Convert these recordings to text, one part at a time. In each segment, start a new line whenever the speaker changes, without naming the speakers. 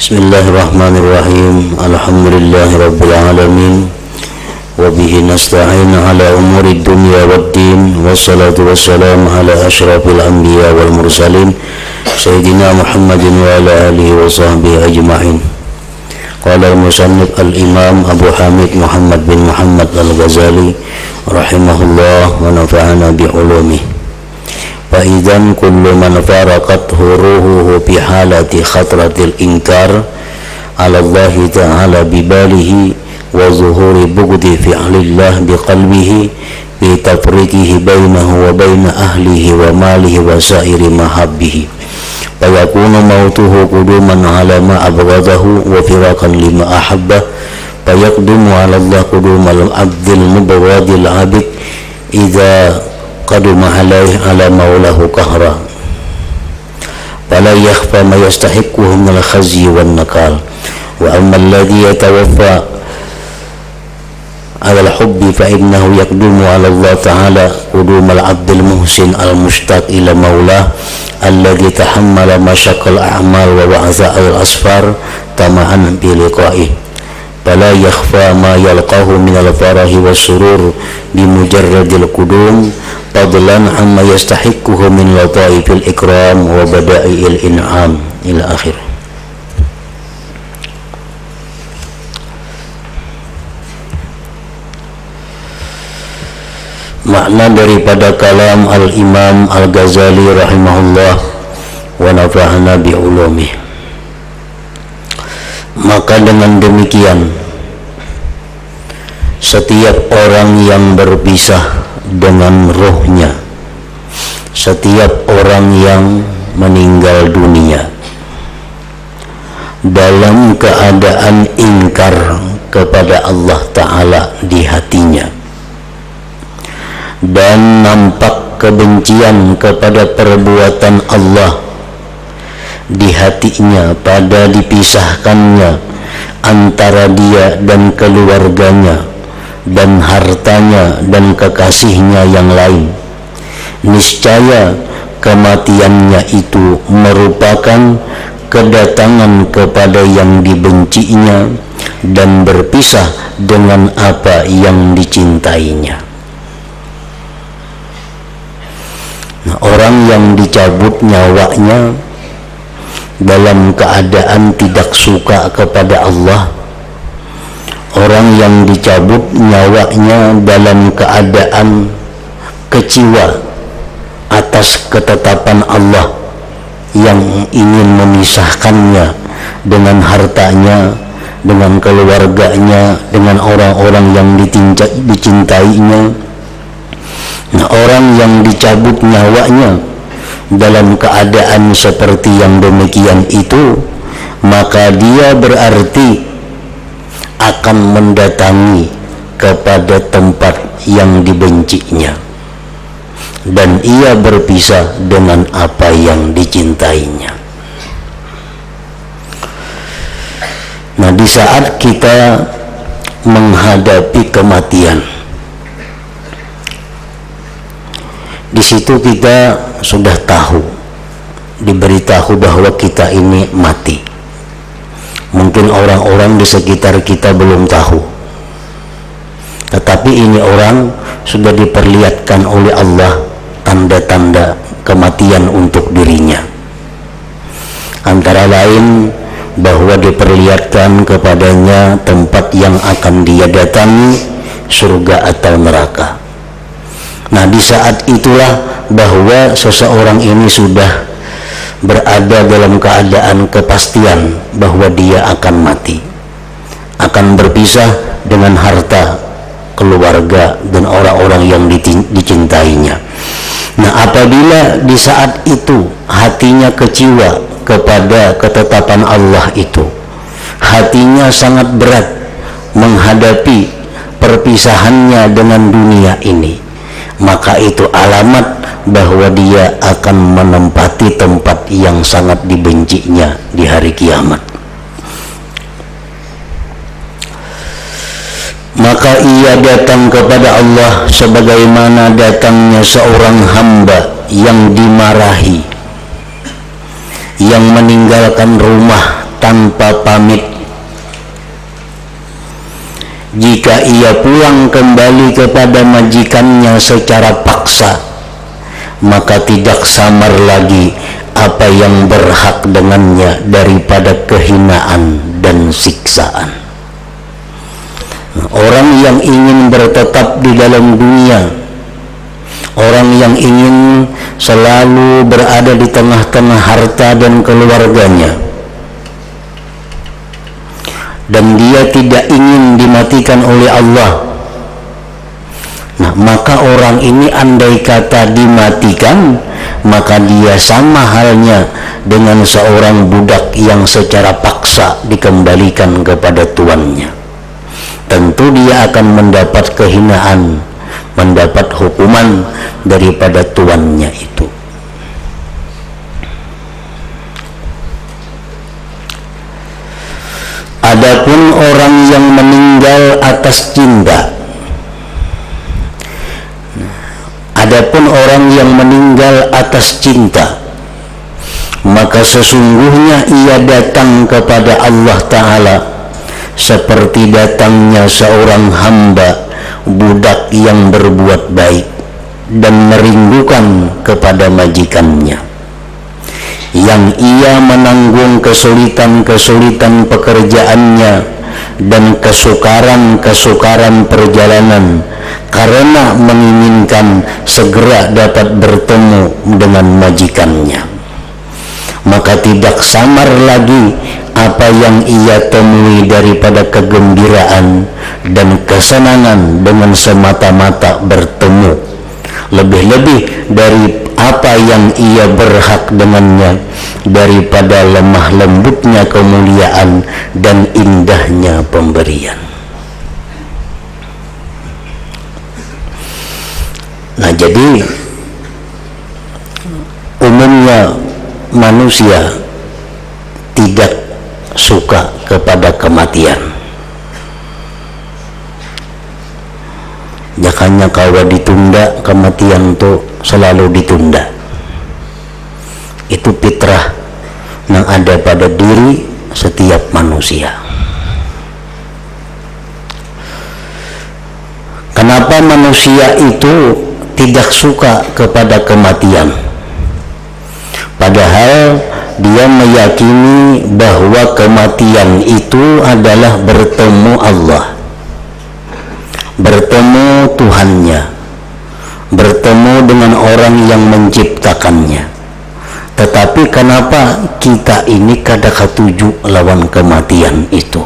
Bismillahirrahmanirrahim. Alhamdulillahi alamin. Wa bihi nasta'in ala umuri dunya waddin. Wassalatu wassalamu ala asyrafil anbiya wal mursalin Sayyidina Muhammadin wa ala alihi wa sahbihi ajma'in. Qala al-musannif al-imam Abu Hamid Muhammad bin Muhammad al-Ghazali rahimahullah wa nafa'ana bi'ulumihi. Fa'idhan kullu man faraqat ruhuhu fi halati khatratil inkar ala Allah ta'ala bibalihi wa zuhuri bugdi fi'lillah biqalbihi bi tafriqihi bainahu wa baina ahlihi wa malihi wa sairi mahabbihi fayakunu mautuhu quduman ala ma abghadahu wa firaqan lima ahabbah fayaqdumu ala Allah qudumal abdil mubghadil abid idza qaduma alaih ala maulahu kahra fala yakhfa ma yastahiquhu min al-khazyi wan nakal wa amma alladhi yatawaffa ala al-hubbi fa innahu yaqdumu ala Allah ta'ala qudum al-abdil muhsin al-mushtaq ila maulah alladhi tahammala masyaqqal a'mal wa wa'za al-asfar tama'an bi liqa'ih fala yakhfa ma yalqahu min al-farahi was-surur bi mujarradil qudum fadlan amma yastahiquhu min lataifil ikram wa bada'iil in'am ila akhir. Makna daripada kalam al-imam al-Ghazali rahimahullah wa nafa'ana bi'ulumih. Maka dengan demikian setiap orang yang berpisah dengan rohnya, setiap orang yang meninggal dunia dalam keadaan ingkar kepada Allah Ta'ala di hatinya dan nampak kebencian kepada perbuatan Allah di hatinya pada dipisahkannya antara dia dan keluarganya dan hartanya dan kekasihnya yang lain, niscaya kematiannya itu merupakan kedatangan kepada yang dibencinya dan berpisah dengan apa yang dicintainya. Nah, orang yang dicabut nyawanya dalam keadaan tidak suka kepada Allah, orang yang dicabut nyawanya dalam keadaan kecewa atas ketetapan Allah yang ingin memisahkannya dengan hartanya, dengan keluarganya, dengan orang-orang yang dicintainya. Nah, orang yang dicabut nyawanya dalam keadaan seperti yang demikian itu, maka dia berarti akan mendatangi kepada tempat yang dibencinya dan ia berpisah dengan apa yang dicintainya. Nah, di saat kita menghadapi kematian, di situ kita sudah tahu, diberitahu bahwa kita ini mati. Mungkin orang-orang di sekitar kita belum tahu, tetapi ini orang sudah diperlihatkan oleh Allah tanda-tanda kematian untuk dirinya. Antara lain bahwa diperlihatkan kepadanya tempat yang akan dia datangi, surga atau neraka. Nah, di saat itulah bahwa seseorang ini sudah berada dalam keadaan kepastian bahwa dia akan mati, akan berpisah dengan harta, keluarga, dan orang-orang yang dicintainya. Nah, apabila di saat itu hatinya kecewa kepada ketetapan Allah itu, hatinya sangat berat menghadapi perpisahannya dengan dunia ini, maka itu alamat bahwa dia akan menempati tempat yang sangat dibencinya di hari kiamat. Maka ia datang kepada Allah sebagaimana datangnya seorang hamba yang dimarahi, yang meninggalkan rumah tanpa pamit. Jika ia pulang kembali kepada majikannya secara paksa, maka tidak samar lagi apa yang berhak dengannya daripada kehinaan dan siksaan. Orang yang ingin bertetap di dalam dunia, orang yang ingin selalu berada di tengah-tengah harta dan keluarganya, dan dia tidak ingin dimatikan oleh Allah, nah maka orang ini andai kata dimatikan, maka dia sama halnya dengan seorang budak yang secara paksa dikembalikan kepada tuannya. Tentu dia akan mendapat kehinaan, mendapat hukuman daripada tuannya itu. Adapun orang yang meninggal atas cinta, maka sesungguhnya ia datang kepada Allah Ta'ala seperti datangnya seorang hamba budak yang berbuat baik dan merindukan kepada majikannya, yang ia menanggung kesulitan-kesulitan pekerjaannya dan kesukaran-kesukaran perjalanan karena menginginkan segera dapat bertemu dengan majikannya. Maka tidak samar lagi apa yang ia temui daripada kegembiraan dan kesenangan dengan semata-mata bertemu, lebih-lebih dari apa yang ia berhak dengannya daripada lemah lembutnya kemuliaan dan indahnya pemberian. Nah, jadi umumnya manusia tidak suka kepada kematian. Jakanya kalau ditunda, kematian itu selalu ditunda. Itu fitrah yang ada pada diri setiap manusia. Kenapa manusia itu tidak suka kepada kematian? Padahal dia meyakini bahwa kematian itu adalah bertemu Allah, bertemu Tuhannya, bertemu dengan orang yang menciptakannya. Tetapi kenapa kita ini kada ketuju lawan kematian itu?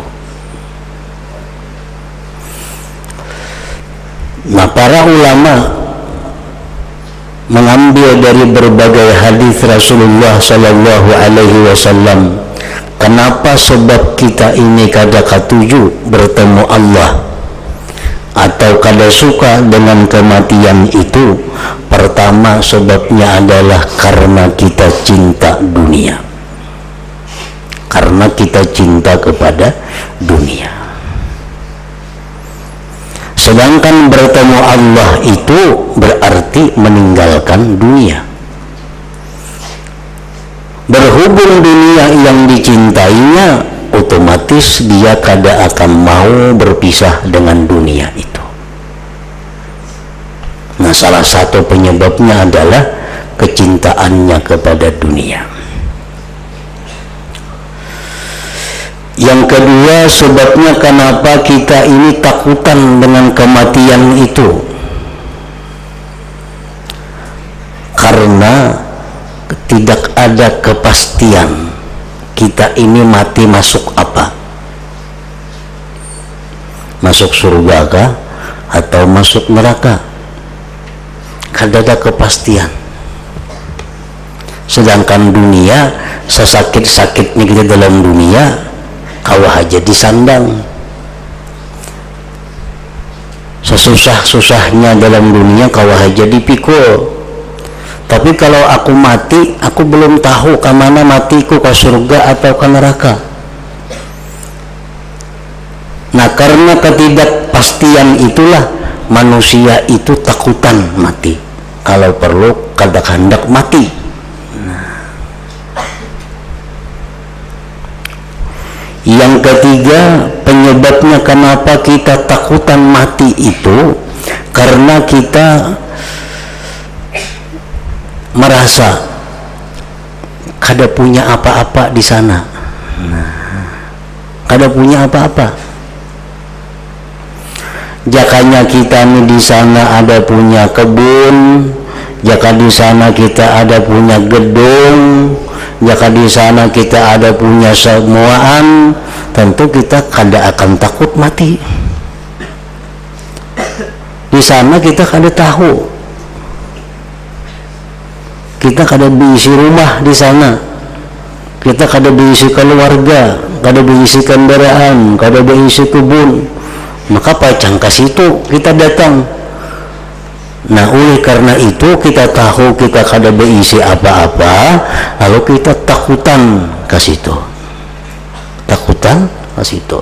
Nah, para ulama mengambil dari berbagai hadis Rasulullah Sallallahu Alaihi Wasallam, kenapa sebab kita ini kada ketuju bertemu Allah atau kada suka dengan kematian itu. Pertama sebabnya adalah karena kita cinta dunia, karena kita cinta kepada dunia. Sedangkan bertemu Allah itu berarti meninggalkan dunia. Berhubung dunia yang dicintainya, otomatis dia kada akan mau berpisah dengan dunia itu. Nah, salah satu penyebabnya adalah kecintaannya kepada dunia. Yang kedua sebabnya kenapa kita ini takutan dengan kematian itu, karena tidak ada kepastian kita ini mati masuk apa, masuk surga kah atau masuk neraka. Kada ada kepastian. Sedangkan dunia, sesakit-sakitnya kita dalam dunia, kawah aja disandang. Sesusah-susahnya dalam dunia kawah aja dipikul. Tapi kalau aku mati, aku belum tahu ke mana matiku, ke surga atau ke neraka. Nah, karena ketidakpastian itulah manusia itu takutan mati. Kalau perlu kada hendak mati. Yang ketiga, penyebabnya kenapa kita takutan mati itu karena kita merasa kada punya apa-apa di sana. Kada punya apa-apa. Jakanya kita nih di sana ada punya kebun, jaka di sana kita ada punya gedung, jika di sana kita ada punya semuaan, tentu kita kada akan takut mati. Di sana kita kada tahu, kita kada berisi rumah di sana, kita kada berisi keluarga, kada berisi kendaraan, kada berisi kebun, maka pacang ke situ kita datang. Nah, oleh karena itu kita tahu kita kada berisi apa-apa, lalu kita takutan ke situ. Takutan ke situ.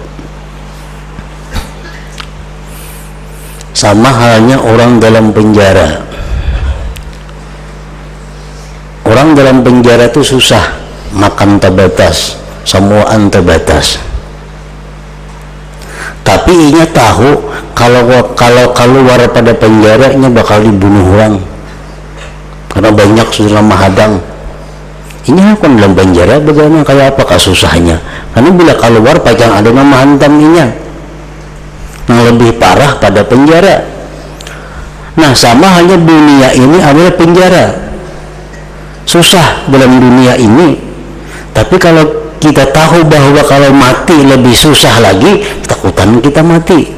Sama halnya orang dalam penjara. Orang dalam penjara itu susah, makan terbatas, semuaan terbatas. Tapi inya tahu kalau keluar pada penjaranya bakal dibunuh orang karena banyak sudah mahadang. Ini kan dalam penjara bagaimana, kayak apa kasusahnya, karena bila keluar pacang ada nama hantam inya yang lebih parah pada penjara. Nah, sama halnya dunia ini adalah penjara, susah dalam dunia ini. Tapi kalau kita tahu bahwa kalau mati lebih susah lagi, takutan kita mati.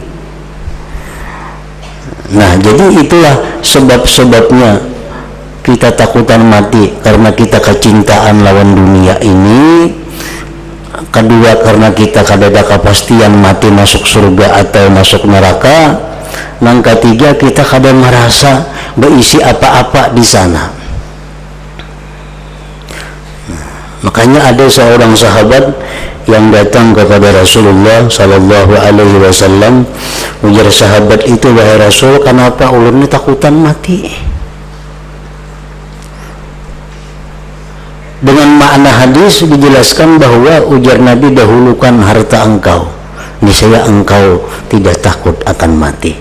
Nah, jadi itulah sebab-sebabnya kita takutan mati, karena kita kecintaan lawan dunia ini. Kedua, karena kita kada ada kepastian mati masuk surga atau masuk neraka. Yang ketiga, kita kada merasa berisi apa-apa di sana. Makanya ada seorang sahabat yang datang kepada Rasulullah Sallallahu Alaihi Wasallam. Ujar sahabat itu, wahai Rasul, kenapa ulun ini takutan mati? Dengan makna hadis dijelaskan bahwa ujar Nabi, dahulukan harta engkau, niscaya engkau tidak takut akan mati.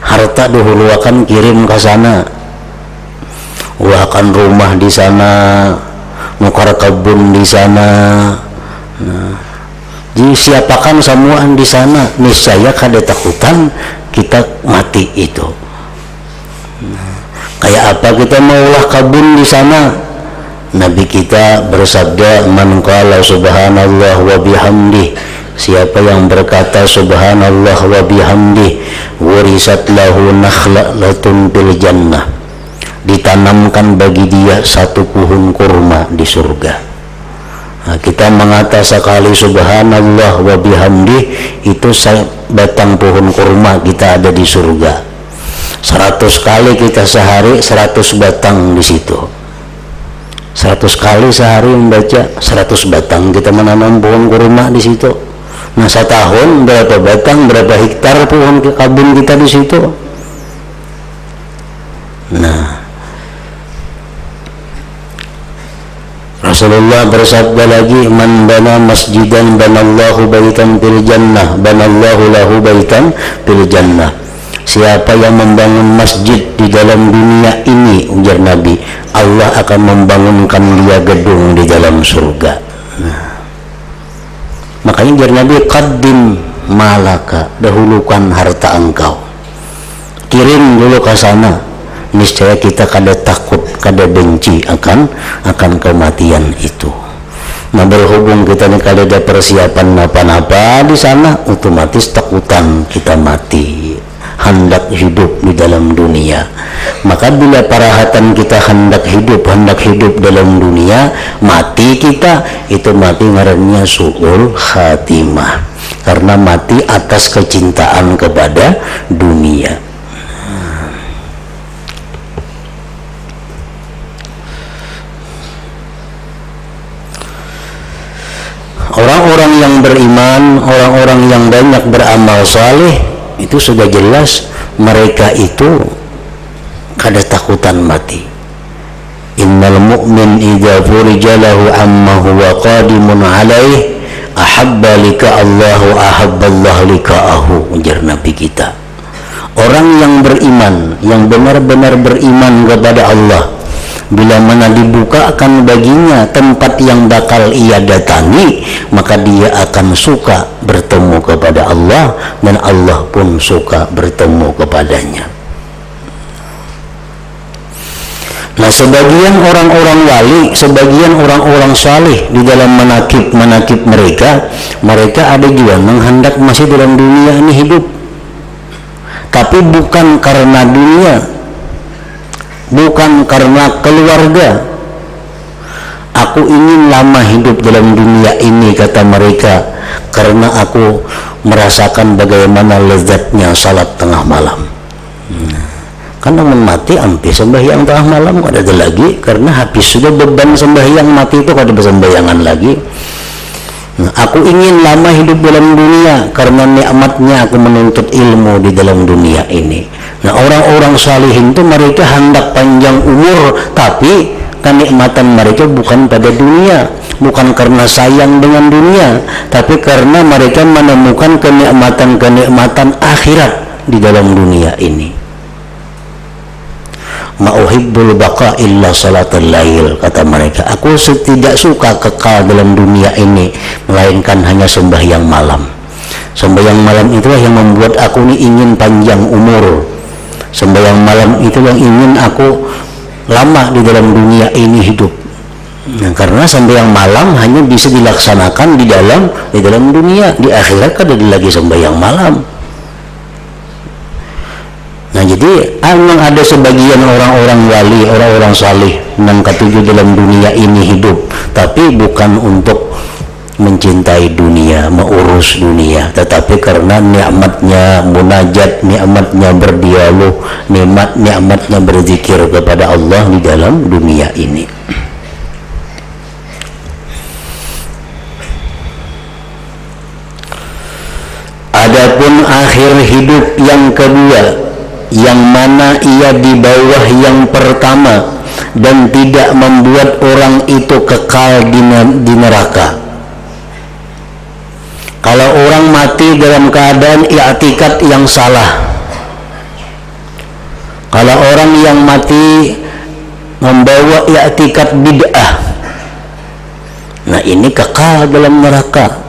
Harta dahulu akan kirim ke sana, akan rumah di sana, nukar kebun di sana. Nah, jadi siapakan semuaan di sana, niscaya kada takutan kita mati itu. Nah, kayak apa kita maulah kebun di sana? Nabi kita bersabda, man qala subhanallah wa bihamdih, siapa yang berkata subhanallah wa bihamdih, warisat lahu nakhlatun bil jannah, ditanamkan bagi dia satu pohon kurma di surga. Nah, kita mengata sekali subhanallah wa bihamdih, itu batang pohon kurma kita ada di surga. 100 kali kita sehari 100 batang di situ. 100 kali sehari membaca 100 batang kita menanam pohon kurma di situ. Nah, setahun berapa batang, berapa hektar pohon kebun kita di situ. Nah, Rasulullah bersabda lagi, man bana masjidan banallahu baitan fil jannah, banallahu lahu baitan fil jannah. Siapa yang membangun masjid di dalam dunia ini, ujar Nabi, Allah akan membangunkan dia gedung di dalam surga. Nah, makanya ujar Nabi, qaddim malaka, dahulukan harta engkau, kirim dulu ke sana, niscaya kita kada takut, kada benci akan kematian itu. Nah, berhubung kita ini kada ada persiapan apa-apa di sana, otomatis takutan kita mati, hendak hidup di dalam dunia. Maka bila parahatan kita hendak hidup dalam dunia, mati kita itu mati ngarannya su'ul khatimah, karena mati atas kecintaan kepada dunia. Orang-orang yang beriman, orang-orang yang banyak beramal saleh, itu sudah jelas mereka itu kada takutan mati. Innal mu'min idza furija lahu amma huwa qadimun alaih ahabba lika Allahu ahabballahu lika'ahu, ujar Nabi kita. Orang yang beriman, yang benar-benar beriman kepada Allah, bila mana dibukakan baginya tempat yang bakal ia datangi, maka dia akan suka bertemu kepada Allah, dan Allah pun suka bertemu kepadanya. Nah, sebagian orang-orang wali, sebagian orang-orang saleh di dalam manakib mereka ada juga menghendak masih dalam dunia ini hidup, tapi bukan karena dunia, bukan karena keluarga. Aku ingin lama hidup dalam dunia ini, kata mereka, karena aku merasakan bagaimana lezatnya salat tengah malam. Karena mati ampe sembahyang tengah malam ada lagi, karena habis sudah beban sembahyang mati itu ada sembayangan lagi. Nah, aku ingin lama hidup dalam dunia karena nikmatnya aku menuntut ilmu di dalam dunia ini. Nah, orang-orang salihin itu mereka hendak panjang umur, tapi kenikmatan mereka bukan pada dunia, bukan karena sayang dengan dunia, tapi karena mereka menemukan kenikmatan akhirat di dalam dunia ini. Ma'uhibbul baqa illa salatul lail, kata mereka, aku tidak suka kekal dalam dunia ini melainkan hanya sembahyang malam. Sembahyang malam itulah yang membuat aku ini ingin panjang umur. Sembahyang malam itu yang ingin aku lama di dalam dunia ini hidup. Nah, karena sembahyang malam hanya bisa dilaksanakan di dalam dunia, di akhirat kan ada lagi sembahyang malam. Nah, jadi memang ada sebagian orang-orang wali, orang-orang salih yang ketujuh dalam dunia ini hidup, tapi bukan untuk mencintai dunia, mengurus dunia, tetapi karena nikmatnya munajat, nikmatnya berdialog, nikmatnya berzikir kepada Allah di dalam dunia ini. Adapun akhir hidup yang kedua, yang mana ia di bawah yang pertama dan tidak membuat orang itu kekal di neraka. Kalau orang mati dalam keadaan i'tikad yang salah, kalau orang yang mati membawa i'tikad bid'ah, nah ini kekal dalam neraka.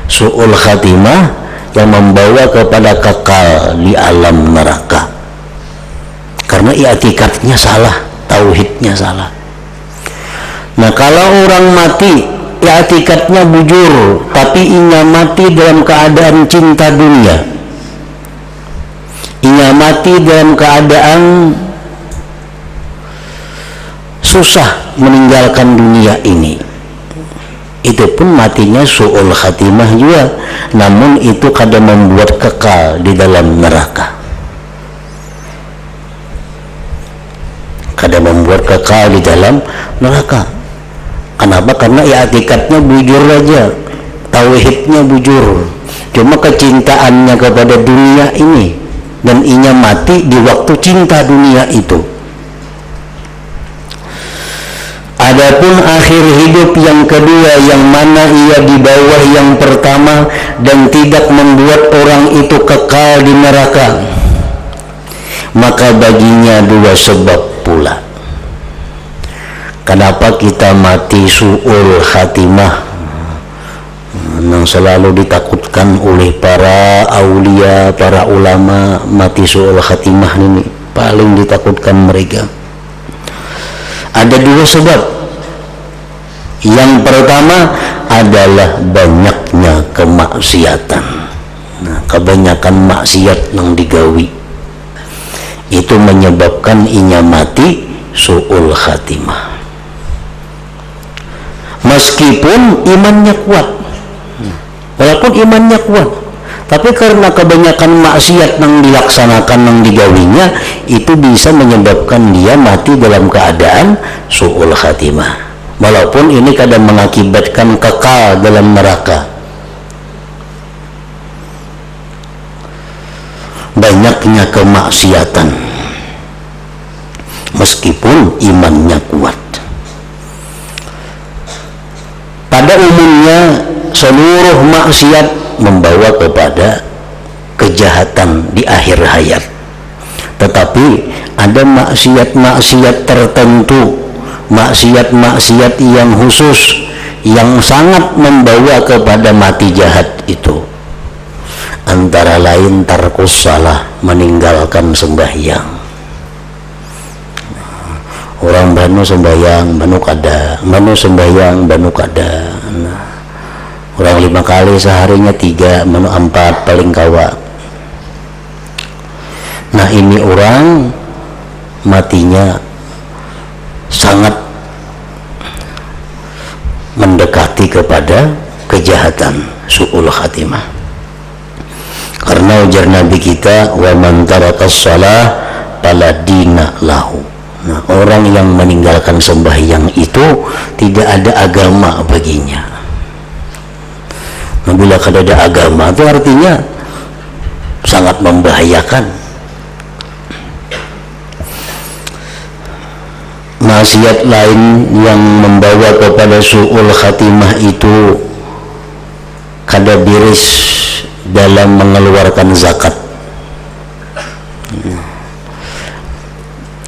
Su'ul khatimah yang membawa kepada kekal di alam neraka, karena i'tikadnya salah, tauhidnya salah. Nah, kalau orang mati i'tikadnya bujur, tapi ia mati dalam keadaan cinta dunia, ia mati dalam keadaan susah meninggalkan dunia ini, itu pun matinya su'ul khatimah juga, namun itu kadang membuat kekal di dalam neraka, kadang membuat kekal di dalam neraka. Kenapa? Karena i'tikadnya bujur aja, tauhidnya bujur, cuma kecintaannya kepada dunia ini, dan ia mati di waktu cinta dunia itu. Adapun akhir hidup yang kedua, yang mana ia di bawah yang pertama dan tidak membuat orang itu kekal di neraka, maka baginya dua sebab pula. Kenapa kita mati su'ul khatimah, yang selalu ditakutkan oleh para aulia, para ulama, mati su'ul khatimah ini paling ditakutkan mereka. Ada dua sebab. Yang pertama adalah banyaknya kemaksiatan. Nah, kebanyakan maksiat yang digawi itu menyebabkan inya mati su'ul khatimah. Meskipun imannya kuat, walaupun imannya kuat, tapi karena kebanyakan maksiat yang dilaksanakan, yang digawinya, itu bisa menyebabkan dia mati dalam keadaan su'ul khatimah, walaupun ini kadang mengakibatkan kekal dalam neraka. Banyaknya kemaksiatan meskipun imannya kuat. Pada umumnya seluruh maksiat membawa kepada kejahatan di akhir hayat. Tetapi ada maksiat-maksiat tertentu, maksiat-maksiat yang khusus, yang sangat membawa kepada mati jahat itu. Antara lain tarkus salah, meninggalkan sembahyang. Orang banu sembahyang, banu kada, banu sembahyang, banu kada. Nah, orang 5 kali seharinya 3, banu 4 paling kawa. Nah, ini orang matinya sangat mendekati kepada kejahatan, su'ul khatimah. Karena ujar Nabi kita, wa man tarakas shalah fala dina lahu. Nah, orang yang meninggalkan sembahyang itu tidak ada agama baginya. Nah, bila kada ada agama itu artinya sangat membahayakan. Maksiat lain yang membawa kepada su'ul khatimah itu kada biris dalam mengeluarkan zakat.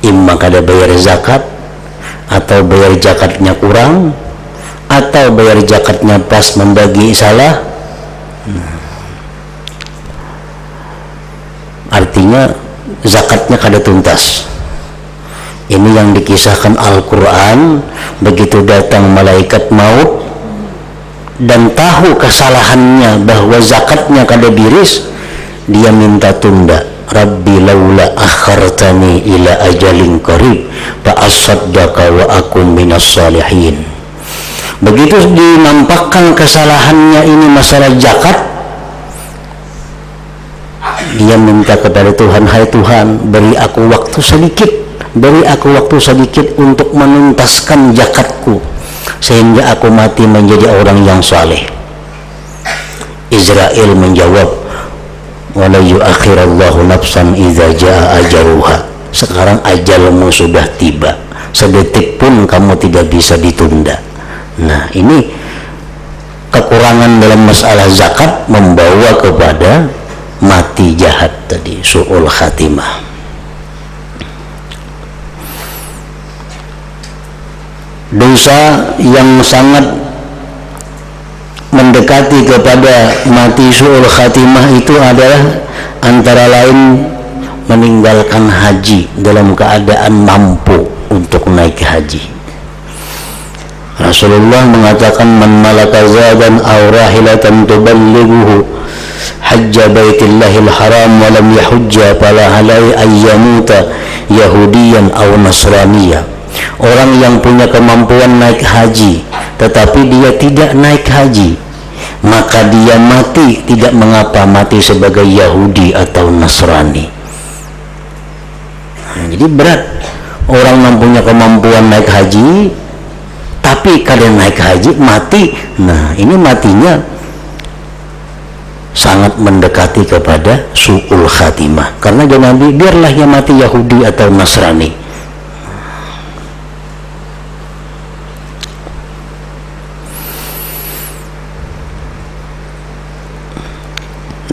Imma kada bayar zakat, atau bayar zakatnya kurang, atau bayar zakatnya pas membagi salah. Artinya zakatnya kada tuntas. Ini yang dikisahkan Al-Quran, begitu datang malaikat maut dan tahu kesalahannya bahwa zakatnya kada biris, dia minta tunda. Rabbi laula akhartani ila ajalin qarib fa asaddaqa wa akum minas salihin. Begitu dinampakkan kesalahannya ini masalah zakat, dia minta kepada Tuhan, hai Tuhan, beri aku waktu sedikit, beri aku waktu sedikit untuk menuntaskan zakatku sehingga aku mati menjadi orang yang saleh. Israel menjawab, wala yuakhirallahu nafsan idza jaa ajaluha. Sekarang ajalmu sudah tiba, sedetik pun kamu tidak bisa ditunda. Nah, ini kekurangan dalam masalah zakat membawa kepada mati jahat tadi, su'ul khatimah. Dosa yang sangat mendekati kepada mati su'ul khatimah itu adalah antara lain meninggalkan haji dalam keadaan mampu untuk naik haji. Rasulullah mengatakan, man malaka zadan aw rahilatan tuballighuhu hajja baitillahil haram wa lam yahujja fala alai ayyamuta yahudiyan aw nasraniyya. Orang yang punya kemampuan naik haji tetapi dia tidak naik haji, maka dia mati tidak mengapa, mati sebagai Yahudi atau Nasrani. Nah, jadi berat orang yang punya kemampuan naik haji tapi kadang naik haji mati. Nah, ini matinya sangat mendekati kepada su'ul khatimah. Karena Nabi, biarlah yang mati Yahudi atau Nasrani.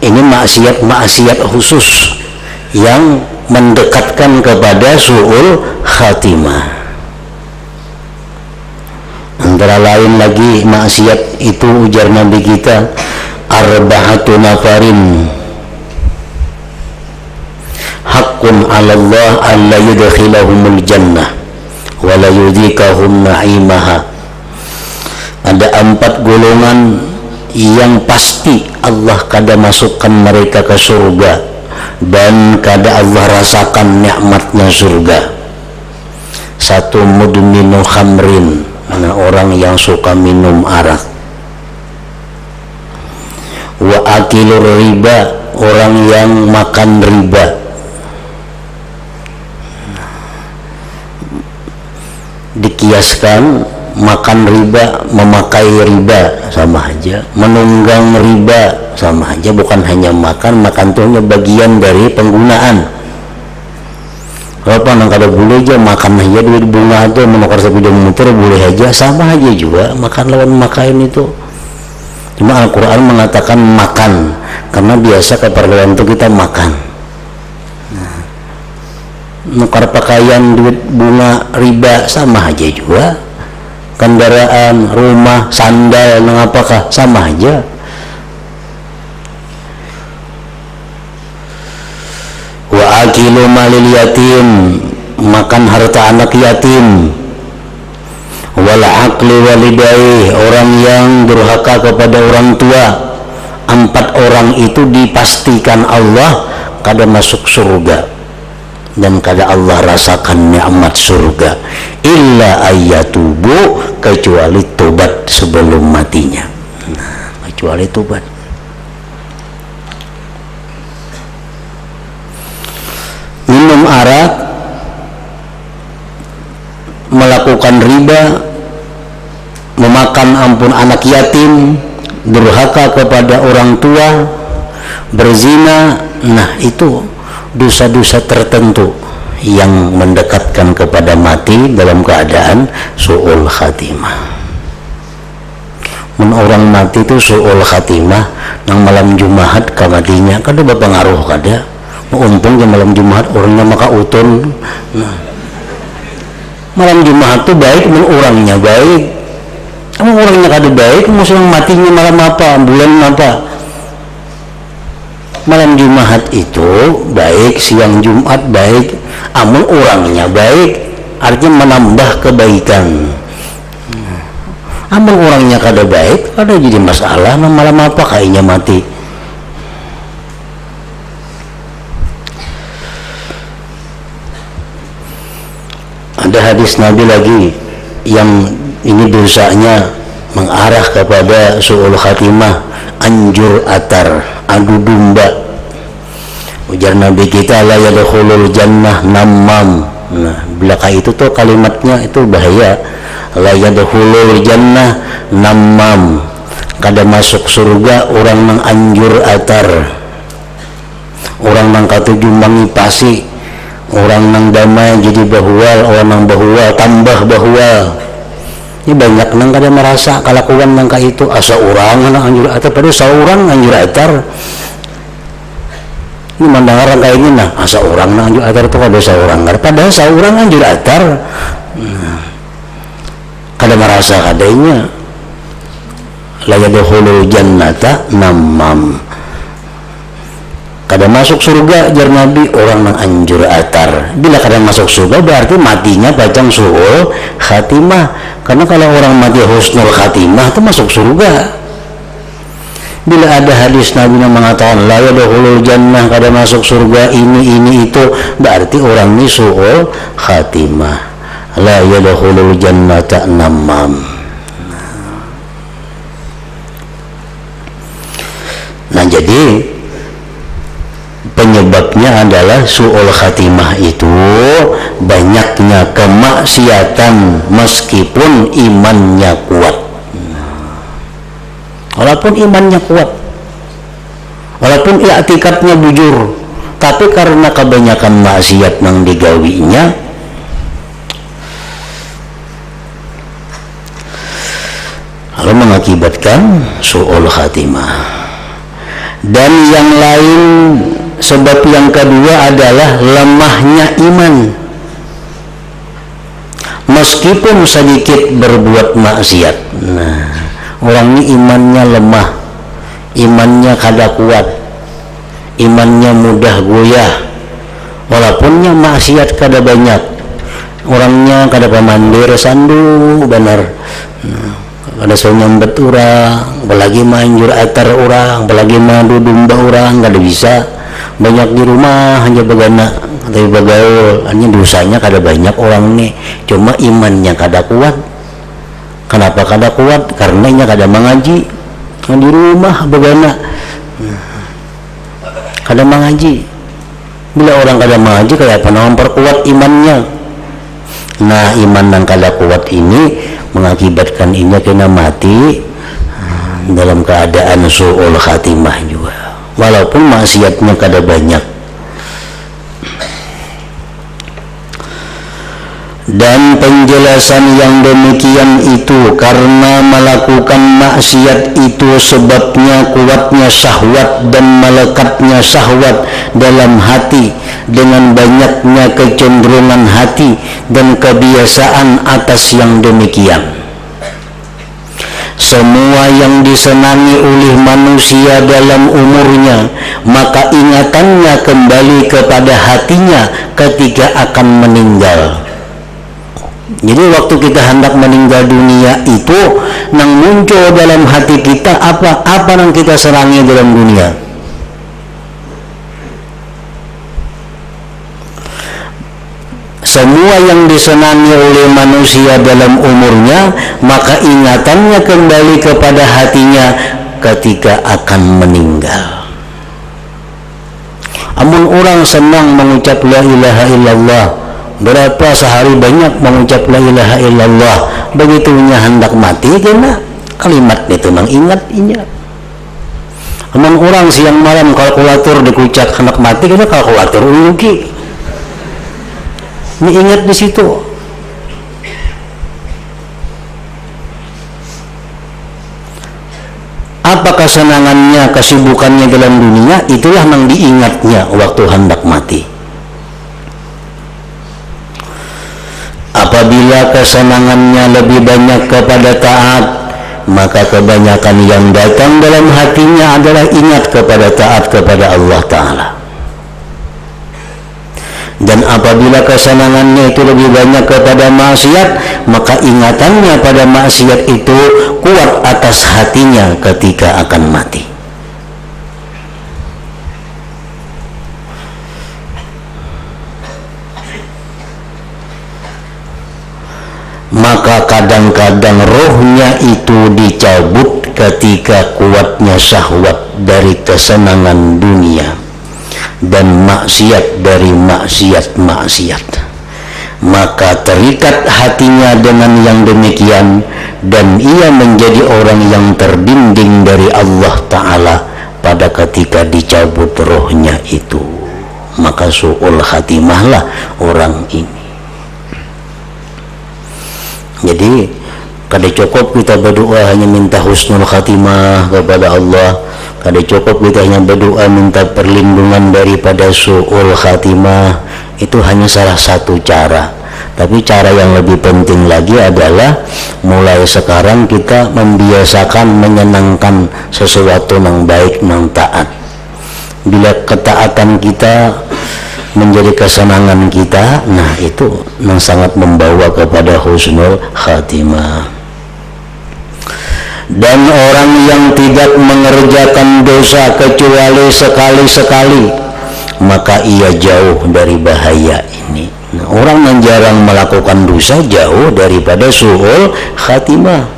Ini maksiat khusus yang mendekatkan kepada su'ul khatimah. Antara lain lagi maksiat itu ujar Nabi kita, arba'atu nafarin haqqun 'ala Allah alla yudkhilahumul jannah wa la yudhikahum na'imaha. Ada 4 golongan yang pasti Allah kada masukkan mereka ke surga dan kada Allah rasakan nikmatnya surga. 1, mudminu khamrin, orang yang suka minum arak. Wa akilur riba, orang yang makan riba. Dikiaskan makan riba, memakai riba sama aja, menunggang riba sama aja, bukan hanya makan itu hanya bagian dari penggunaan. Apa nang kada boleh aja makan aja duit bunga itu menukar sepeda motor boleh aja, sama aja juga makan lawan makain itu. Cuma Al-Quran mengatakan makan, karena biasa keperluan itu kita makan. Nukar pakaian, duit bunga, riba, sama aja juga. Kendaraan, rumah, sandal, apakah sama aja. Wa akilu malil yatim, makan harta anak yatim. Wal aqli walidayhi, orang yang durhaka kepada orang tua. 4 orang itu dipastikan Allah kada masuk surga dan kada Allah rasakan nikmat surga, illa ayyatubu, kecuali tobat sebelum matinya. Nah, kecuali tobat. Minum arak, melakukan riba, memakan ampun anak yatim, durhaka kepada orang tua, berzina, nah itu dosa-dosa tertentu yang mendekatkan kepada mati dalam keadaan su'ul khatimah. Orang mati itu su'ul khatimah nang malam Jumat kamatinya kada berpengaruh, kada untung ke malam Jumat orangnya maka utun. Nah, malam Jumat itu baik, orangnya baik. Kamu orangnya kada baik, musuh matinya malam apa, bulan apa? Malam Jumat itu baik, siang Jumat baik, amun orangnya baik, artinya menambah kebaikan. Amun orangnya kada baik, kada jadi masalah, malam apa kayaknya mati. Ada hadis Nabi lagi yang ini dosanya mengarah kepada su'ul khatimah, anjur atar, adu domba. Ujar Nabi kita, la yadkhulul jannah namam. Nah, belakang itu tuh kalimatnya itu bahaya. La yadkhulul jannah namam, kada masuk surga orang nang anjur atar, orang nang katuju mangipasi, orang nang damai jadi bahual, orang nang bahual tambah bahual. Ini banyak nang kada merasa kalakuan nang itu asa orang nang anjur atar, padahal seorang anjur atar. Ini mandangan kayak gini, nah asa orang nang anjur atar itu kada seorang, padahal seorang anjur atar. Nah, kada merasa kadanya. La yadkhulul jannata namam, kada masuk surga jar Nabi orang nang anjur atar. Bila kada masuk surga berarti matinya pacang su'ul khatimah, karena kalau orang mati husnul khatimah itu masuk surga. Bila ada hadis Nabi yang mengatakan la yadkhulul jannah, kada masuk surga ini itu, berarti orang ini su'ul khatimah. La yadkhulul jannata namam. Nah, jadi penyebabnya adalah su'ul khatimah itu banyaknya kemaksiatan meskipun imannya kuat. Walaupun imannya kuat, walaupun i'tikadnya bujur, tapi karena kebanyakan maksiat yang digawinya, lalu mengakibatkan su'ul khatimah. Dan yang lain, sebab yang kedua adalah lemahnya iman. Meskipun sedikit berbuat maksiat, nah, orang ini imannya lemah, imannya kada kuat, imannya mudah goyah, walaupunnya maksiat kada banyak, orangnya kada pamandir sandu benar. Nah, ada so nyambet orang, apalagi manjur atar orang, apalagi madu domba orang, kada bisa. Banyak di rumah hanya begana, tapi bagaul, hanya dosanya kada banyak orang nih, cuma imannya kada kuat. Kenapa kada kuat? Karena nya kada mengaji. Di rumah begana, kada mengaji. Bila orang kada mengaji, kayak apa memperkuat imannya. Nah, iman yang kada kuat ini mengakibatkan inya kena mati dalam keadaan su'ul khatimah juga, walaupun maksiatnya kada banyak. Dan penjelasan yang demikian itu karena melakukan maksiat itu sebabnya kuatnya syahwat dan melekatnya syahwat dalam hati dengan banyaknya kecenderungan hati dan kebiasaan atas yang demikian. Semua yang disenangi oleh manusia dalam umurnya, maka ingatannya kembali kepada hatinya ketika akan meninggal. Jadi waktu kita hendak meninggal dunia itu nang muncul dalam hati kita apa yang kita serangi dalam dunia. Semua yang disenangi oleh manusia dalam umurnya, maka ingatannya kembali kepada hatinya ketika akan meninggal. Amun orang senang mengucap la ilaha illallah, berapa sehari banyak mengucap la ilaha illallah, begitunya hendak mati kena kalimat itu nang ingat-ingat. Amun orang siang malam kalkulator dikucak hendak mati kena kalkulator rugi. Ini ingat di situ. Apa kesenangannya, kesibukannya dalam dunia, itulah yang diingatnya waktu hendak mati. Apabila kesenangannya lebih banyak kepada taat, maka kebanyakan yang datang dalam hatinya adalah ingat kepada taat kepada Allah Ta'ala. Dan apabila kesenangannya itu lebih banyak kepada maksiat, maka ingatannya pada maksiat itu kuat atas hatinya ketika akan mati. Maka kadang-kadang rohnya itu dicabut ketika kuatnya syahwat dari kesenangan dunia dan maksiat dari maksiat-maksiat, maka terikat hatinya dengan yang demikian dan ia menjadi orang yang terbimbing dari Allah Ta'ala pada ketika dicabut rohnya itu. Maka su'ul khatimahlah orang ini. Jadi kada cukup kita berdoa hanya minta husnul khatimah kepada Allah, kada cukup kita hanya berdoa minta perlindungan daripada su'ul khatimah. Itu hanya salah satu cara, tapi cara yang lebih penting lagi adalah mulai sekarang kita membiasakan menyenangkan sesuatu yang baik, yang taat. Bila ketaatan kita menjadi kesenangan kita, nah itu yang sangat membawa kepada husnul khatimah. Dan orang yang tidak mengerjakan dosa kecuali sekali-sekali, maka ia jauh dari bahaya ini. Nah, orang yang jarang melakukan dosa jauh daripada su'ul khatimah.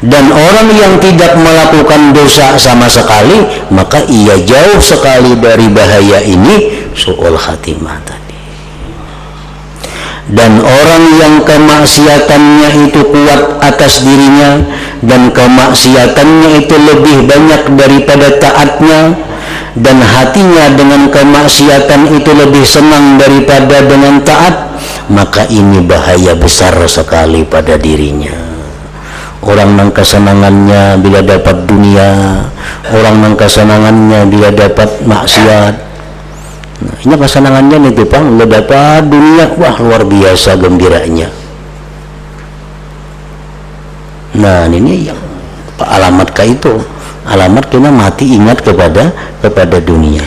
Dan orang yang tidak melakukan dosa sama sekali, maka ia jauh sekali dari bahaya ini, su'ul khatimah tadi. Dan orang yang kemaksiatannya itu kuat atas dirinya dan kemaksiatannya itu lebih banyak daripada taatnya, dan hatinya dengan kemaksiatan itu lebih senang daripada dengan taat, maka ini bahaya besar sekali pada dirinya. Orang yang kesenangannya bila dapat dunia, orang yang kesenangannya bila dapat maksiat. Nah, ini kesenangannya itu Pang, bila dapat dunia, wah luar biasa gembiranya. Nah ini yang alamat itu, alamat kita mati ingat kepada dunia.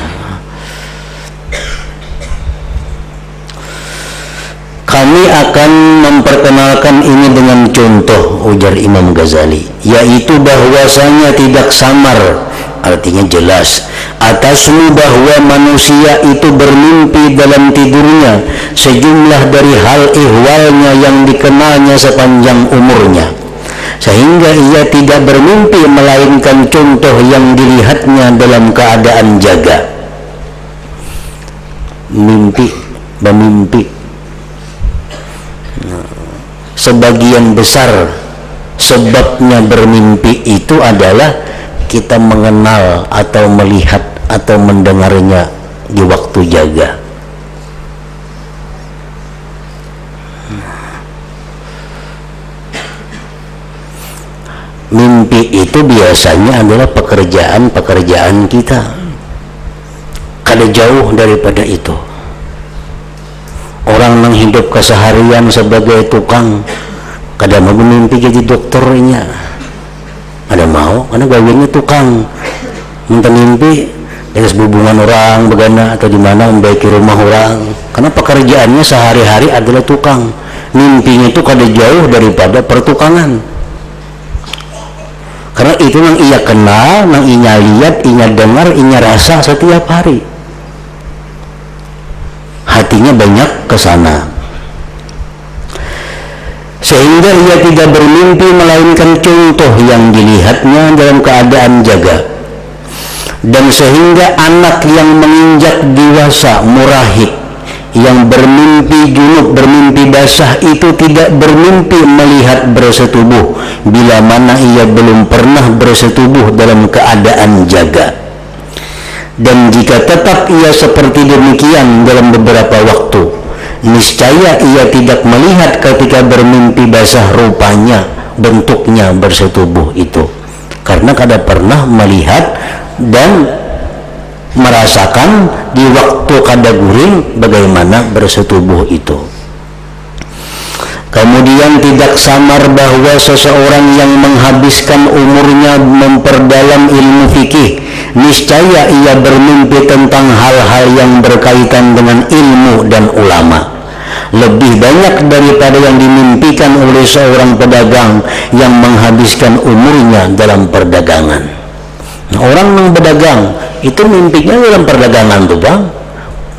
Kami akan memperkenalkan ini dengan contoh, ujar Imam Ghazali, yaitu bahwasanya tidak samar, artinya jelas, atasmu bahwa manusia itu bermimpi dalam tidurnya sejumlah dari hal ihwalnya yang dikenalnya sepanjang umurnya, sehingga ia tidak bermimpi melainkan contoh yang dilihatnya dalam keadaan jaga. Bermimpi. Sebagian besar sebabnya bermimpi itu adalah kita mengenal atau melihat atau mendengarnya di waktu jaga. mimpi itu biasanya adalah pekerjaan-pekerjaan kita. Kada jauh daripada itu. Orang menghidup keseharian sebagai tukang, kada mau mimpi jadi dokternya. Ada mau, karena gawiannya tukang. Minta mimpi dari hubungan orang begana atau di mana membaiki rumah orang. Karena pekerjaannya sehari-hari adalah tukang. Mimpinya itu kada jauh daripada pertukangan. Karena itu yang ia kenal, yang ia lihat, ia dengar, ia rasa setiap hari. Hatinya banyak ke sana. Sehingga ia tidak bermimpi melainkan contoh yang dilihatnya dalam keadaan jaga. Dan sehingga anak yang menginjak dewasa murahid, yang bermimpi junub, bermimpi basah, itu tidak bermimpi melihat bersetubuh bila mana ia belum pernah bersetubuh dalam keadaan jaga. Dan jika tetap ia seperti demikian dalam beberapa waktu, niscaya ia tidak melihat ketika bermimpi basah rupanya, bentuknya bersetubuh itu, karena kada pernah melihat dan merasakan di waktu kada guring bagaimana bersetubuh itu. Kemudian tidak samar bahwa seseorang yang menghabiskan umurnya memperdalam ilmu fikih, niscaya ia bermimpi tentang hal-hal yang berkaitan dengan ilmu dan ulama lebih banyak daripada yang dimimpikan oleh seorang pedagang yang menghabiskan umurnya dalam perdagangan. Nah, orang yang berdagang itu mimpinya dalam perdagangan tuh bang.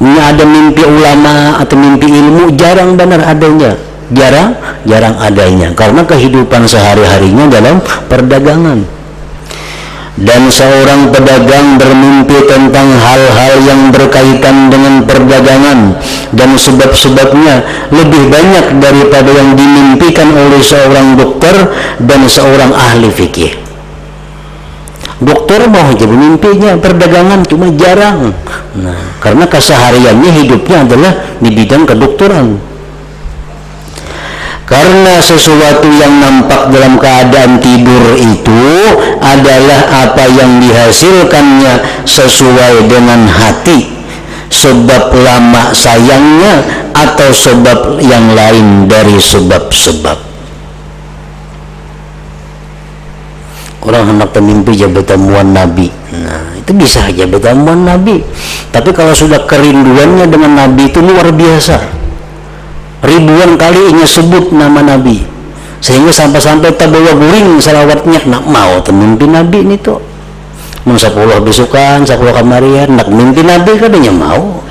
Ini ada mimpi ulama atau mimpi ilmu jarang benar adanya, jarang adanya, karena kehidupan sehari-harinya dalam perdagangan. Dan seorang pedagang bermimpi tentang hal-hal yang berkaitan dengan perdagangan dan sebab-sebabnya lebih banyak daripada yang dimimpikan oleh seorang dokter dan seorang ahli fikih. Dokter mau aja mimpinya perdagangan, cuma jarang. Nah, karena kesehariannya hidupnya adalah di bidang kedokteran. Karena sesuatu yang nampak dalam keadaan tidur itu adalah apa yang dihasilkannya sesuai dengan hati, sebab lama sayangnya atau sebab yang lain dari sebab-sebab. Orang hendak mimpi aja bertemuan Nabi. Nah, itu bisa aja bertemuan Nabi. Tapi kalau sudah kerinduannya dengan Nabi itu luar biasa. Ribuan kali ia sebut nama Nabi, sehingga sampai-sampai tak bawa guring salawatnya nak mau mimpi Nabi ini tuh. Mun 10 besukan, 10 kamarian nak mimpi Nabi kadanya mau.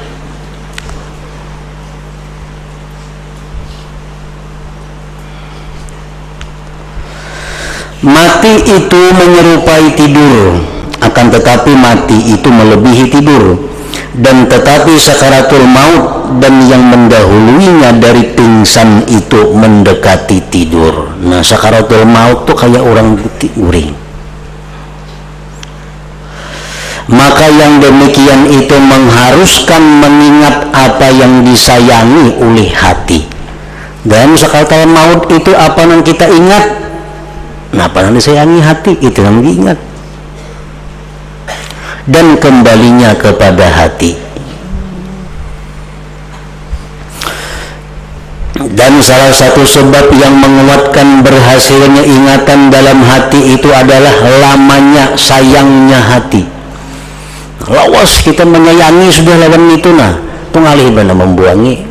Mati itu menyerupai tidur, akan tetapi mati itu melebihi tidur. Dan tetapi sakaratul maut dan yang mendahulunya dari pingsan itu mendekati tidur. Nah, sakaratul maut tuh kayak orang guring. Maka yang demikian itu mengharuskan mengingat apa yang disayangi oleh hati. Dan sakaratul maut itu apa yang kita ingat? Nah, apa yang disayangi hati itu yang diingat. Dan kembalinya kepada hati. Dan salah satu sebab yang menguatkan berhasilnya ingatan dalam hati itu adalah lamanya sayangnya hati. Lawas kita menyayangi sudah lawan itu nah, pengalih benar membuangi.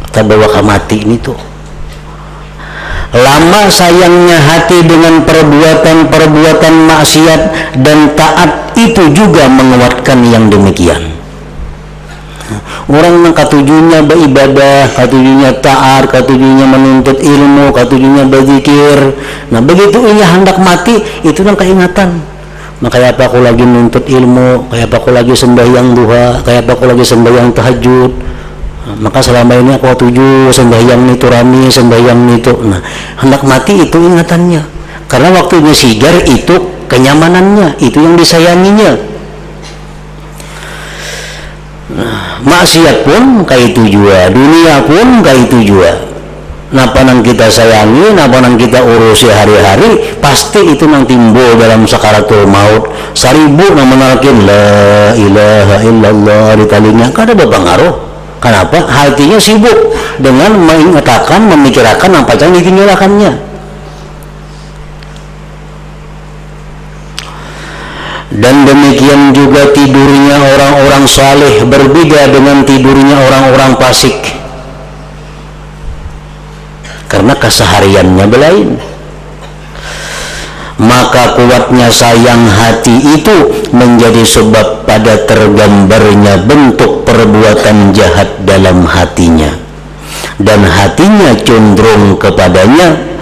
Kita bawa ke mati ini tuh. Lama sayangnya hati dengan perbuatan-perbuatan maksiat dan taat itu juga menguatkan yang demikian. Orang yang katujunya beribadah, katujunya taat, katujunya menuntut ilmu, katujunya berzikir. Nah, begitu ia hendak mati, itu kan keingatan. Nah, kayak apa aku lagi menuntut ilmu, kayak apa aku lagi sembahyang duha, kayak apa aku lagi sembahyang tahajud. Maka selama ini aku tuju sembahyang itu rami, sembahyang itu. Nah, hendak mati itu ingatannya. Karena waktunya sigar itu kenyamanannya, itu yang disayanginya. Nah, maksiat pun kayak itu juga, dunia pun kayak itu juga. napa nang kita sayangi, napa nang kita urusi hari-hari, pasti itu nang timbul dalam sakaratul maut. Seribu nang menalkin la ilaha illallah di telinga, kada berpengaruh. Kenapa? Hatinya sibuk dengan mengatakan, memikirkan apa yang ditinggalkannya. Dan demikian juga tidurnya orang-orang saleh berbeda dengan tidurnya orang-orang fasik, karena kesehariannya belain. Maka kuatnya sayang hati itu menjadi sebab pada tergambarnya bentuk perbuatan jahat dalam hatinya, dan hatinya cenderung kepadanya.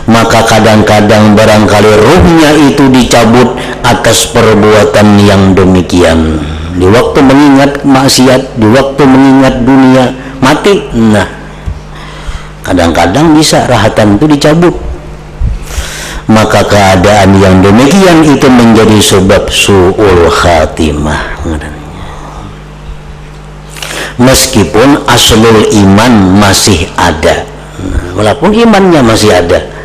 Maka kadang-kadang barangkali ruhnya itu dicabut atas perbuatan yang demikian. Di waktu mengingat maksiat, di waktu mengingat dunia, mati. Nah, kadang-kadang bisa rahatan itu dicabut. Maka keadaan yang demikian itu menjadi sebab su'ul khatimah. Meskipun aslul iman masih ada, walaupun imannya masih ada,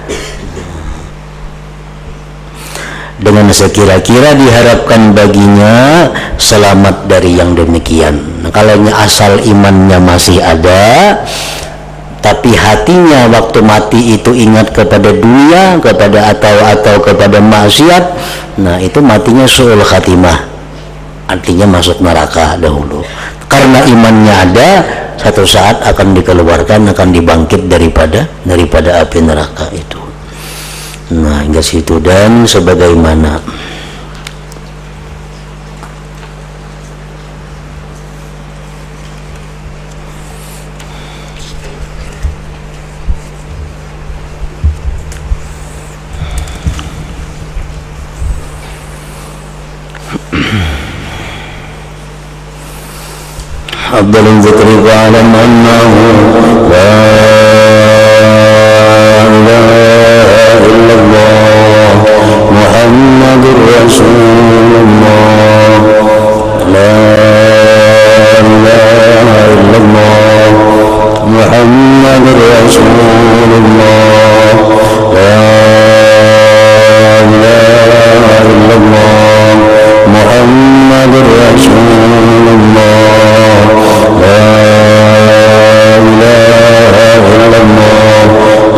dengan sekira-kira diharapkan baginya selamat dari yang demikian. Nah, kalau asal imannya masih ada, tapi hatinya waktu mati itu ingat kepada dunia, kepada atau kepada maksiat, nah itu matinya su'ul khatimah, artinya masuk neraka dahulu. Karena imannya ada, satu saat akan dikeluarkan, akan dibangkit daripada api neraka itu. Nah, hingga situ. Dan sebagaimana afdalul dzikri wa'lam annahu la ilaha illallah Muhammadur Rasulullah, la ilaha illallah Muhammadur Rasulullah, la ilaha illallah Muhammadur Rasulullah, la ilaha illallah,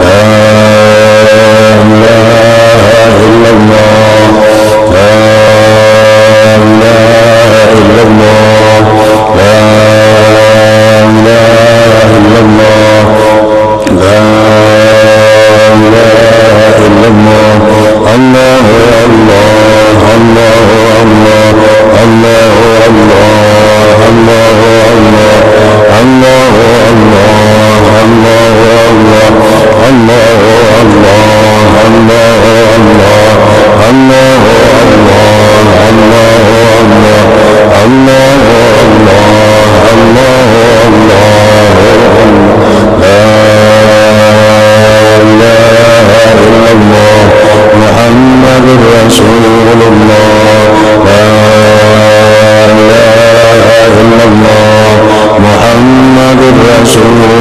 la ilaha illallah, la ilaha illallah, la ilaha illallah, la ilaha illallah. Allahu Allah, Allahu Allah, Allahu Allah, Allahu Allah, Allahu Allah, Allahu Allah, Allahu Allah, Allahu Allah, Allahu Allah, Allahu Allah, Allahu Allah, Allahu Allah, la ilaha illallah Muhammadur Rasulullah, la ilaha illallah Muhammadur Rasulullah.